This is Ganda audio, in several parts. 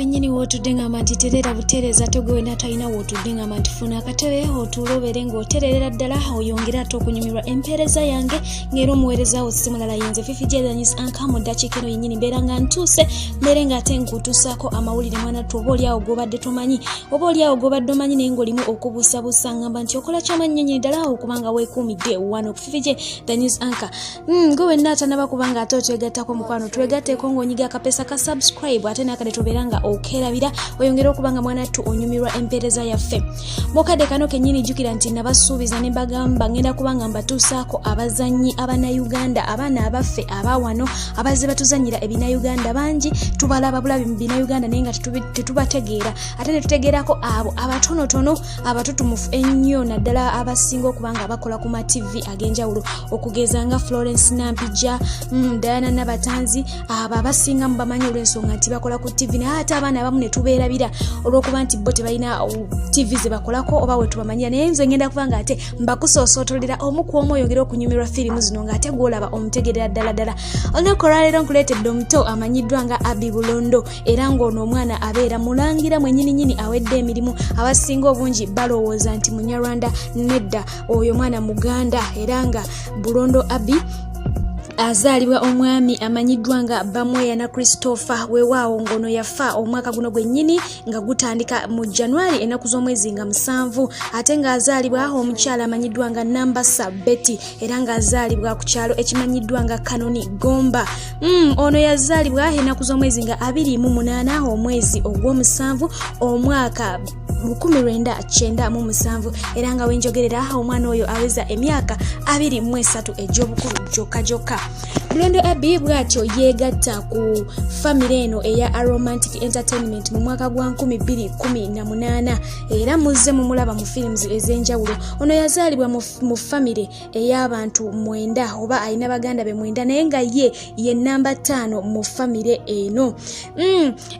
wenyini wotudde ngamba nti terera butereza togwena talina wotudde ngamba nti funa akatebe otulobere ng'otererera ddala oyongera ate okunyumirwa empeereza yange ng'era omuweerezaawo simulala yenze Fifi Jedanis Anka mu ddakiika eno yennyini mbeera nga ntuuse mbeere ng'ate nkutuusaako amawulire mwanattu oba oliawo g'obadde tomanyi oba oliawo g'obadde omanyi naye ng'olimu okubuusabuusa ngamba nti okola ky'amanyi nnyonnyini ddala okubanga weekuumidde wano ku Fifi Jedanis Anka gwe wenna atanaba kubanga ate otwegattako mukwano twegatteeko ng'onyiga akapeesa ka subscribe ate n'akade tobeera nga okeerabira oyongere okubanga mwanattu onyumirwa empeereza yaffe mu kadde kano kennyini jjukira nti nabasuubiza ne mbagamba ngenda kubanga mbatuusaako abazannyi abannayuganda abaana abaffe abawano abazze batuzannyira ebinayuganda bangi tubalaba bulabi mu binayuganda naye nga tetubategeera ate ne tutegeerako abo abatonotono abatutumufu ennyo naddala abasinga okubanga bakola ku ma TV ag'enjawulo okugeza nga Florence Nampija Diana Nabatanzi abo abasinga mu bamanyi olw'ensonga nti bakola ku TV naye ate abaana abamu ne tubeerabira olw'okuba nti bo tebalina TV ze bakolako oba we tubamanyira naye nze ngenda kubanga ate mbakusoosootolera omu ku omu oyongera okunyumirwa firimu zino ng'ate gw'olaba omutegerera ddala olunaku olwaleero nkuleetedde omuto amanyiddwa nga Abby Bulondo era ng'ono omwana abeera mulangira mwennyininyini awedde emirimu abasinga obungi balowooza nti Munyarwanda nedda oyo mwana Muganda era nga Bulondo Abby azaalibwa omwami amanyiddwa nga Bamweya na Christopher weewaawo ngono yafa omwaka guno gwennyini nga gutandika mu January ennaku z'omwezi nga 7 ate ng'azaalibwa omukyala amanyiddwa nga Nambasa Betty era ng'azaalibwa ku kyalo ekimanyiddwa nga Kanoni Gomba ono yazaalibwa ennaku z'omwezi nga 28 omwezi ogw'omusanvu omwaka 1997 era nga wenjogerera omwana oyo aweza emyaka 23 egy'obukulu gyokka. Bulondo Abby bw'atyo yeegatta ku famire eno eya Aromantic Entertainment mu mwaka gwa 2018 era muzze mumulaba mu films ez'enjawulo. Ono yazaalibwa mu famire ey'abantu 9 oba alina baganda be 9 naye nga ye namba 5 mu famire eno.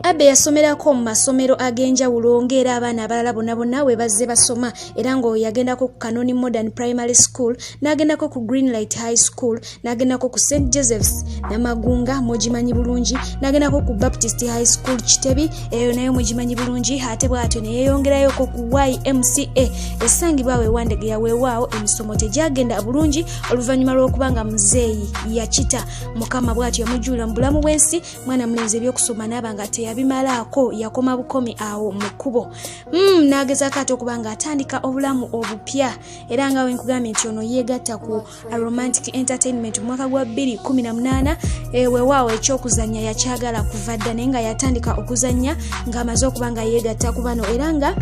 Abby yasomerako mu masomero ag'enjawulo ng'era abaana abalala bonna we bazze basoma era ngo yagendako ku Kanoni Modern Primary School n'agendako ku Greenlight High School n'agendako ku St. Joseph's Namagunga mugimanyi bulungi n'agendako ku Baptist High School Kitebi eyo nayo mugimanyi bulungi ate bw'atyo ne yeeyongerayo ku YMCA esangibwa Wandege weewaawo emisomo tegyagenda bulungi oluvannyuma lw'okubanga muzeeyi yakita mukama bw'atyo yamujuula mu bulamu bw'ensi mwana mulenzi ebyokusoma n'abanga teyabimalaako yakoma bukomi awo mu kkubo n'agezaako ate okubanga atandika obulamu obupya era nga wenkugambye nti ono yeegatta ku Aromantic Entertainment mu mwaka gwa 2018 weewaawo ekyokuzannya yakyagala kuva dda naye nga yatandika okuzannya ng'amaze okubanga yeegatta ku bano era nga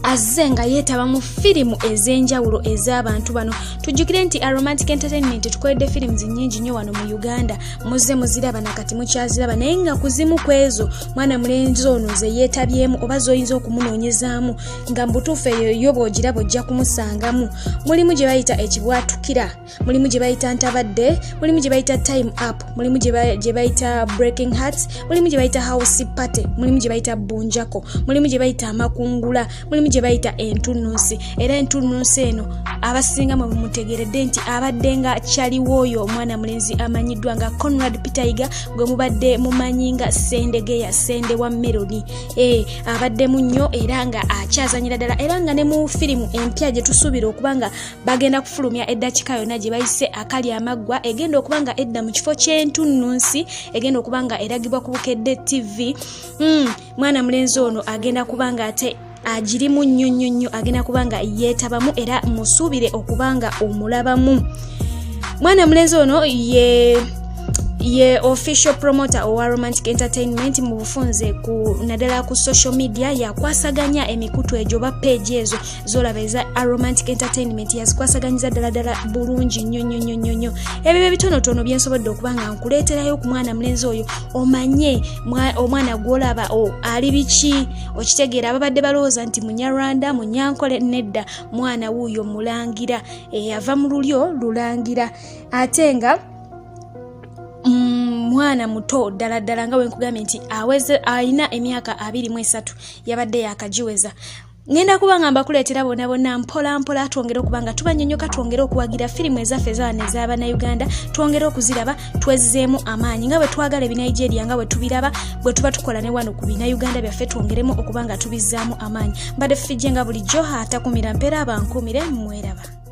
azze nga yeetaba mu firimu ez'enjawulo ez'abantu bano. Tujjukire nti Aromantic Entertainment tukoledde firimu nnyingi nnyo wano mu Uganda muzze muziraba nakati mukyaziraba naye nga kuzimu kwezo mwana mulenzi ono ze yeetabyemu oba z'oyinza okumunoonyezaamu nga mbutuufu eyo yo bw'ogiraba ojja kumusangamu. Mulimu gye bayita ekibwatukira, mulimu gye bayita ntabadde, mulimu gye bayita time up, mulimu gye bayita breaking hearts, mulimu gye bayita house party, mulimu gye bayita bunjako, mulimu gye bayita amakungula, mulimu gye bayita entunnunsi era entunnunsi eno abasinga mu mutegeredde nti abadde nga kyaliwo oyo omwana mulenzi amanyiddwa nga Conrad Peter gwe mubadde mumanyi nga Sendegeya Sende wa Melody abadde mu nnyo era nga akyazanyira ddala era nga ne mu firimu empya gye tusuubira okubanga bagenda kufulumya eddakiika yonna gye bayise akali amaggwa egenda okubanga edda mu kifo ky'entunnunsi egenda okubanga eragibwa ku Bukedde TV mwana mulenzi ono agenda kubanga ate agirimu nnyo agenda kubanga yeetabamu era musuubire okubanga omulabamu. Mwana mulenzi ono ye official promoter owa Romantic Entertainment mu bufunze ku naddala ku social media yakwasaganya emikutu egyo ba page ezo zolaba eza Romantic Entertainment yazikwasaganyiza ddala bulungi nnyo ebyo bitonotono byensobodde okubanga nkuleeterayo ku mwana mulenzi oyo omanye omwana gwolaba ali biki okitegeera ababadde balowooza nti Munyarwanda Munyankole nedda mwana wuuyo mulangira ava mu lulyo lulangira ate nga mwana muto ddala nga wenkugambye nti aweze alina emyaka 23 yabadde yakagiweza ngenda kubanga mbakuleetera bonna mpola mpola twongere okubanga tubanyonyoka twongere okuwagira firimu ezaffe zaane ez'Abannayuganda twongere okuziraba twezizeemu amaanyi nga bwe twagala ebinigeria nga bwe tubiraba bwe tuba tukola ne wano ku binauganda byaffe twongeremu okubanga tubizzaamu amaanyi mbadde Fijje nga bulijjo atakumira mpeera abankumire mweraba.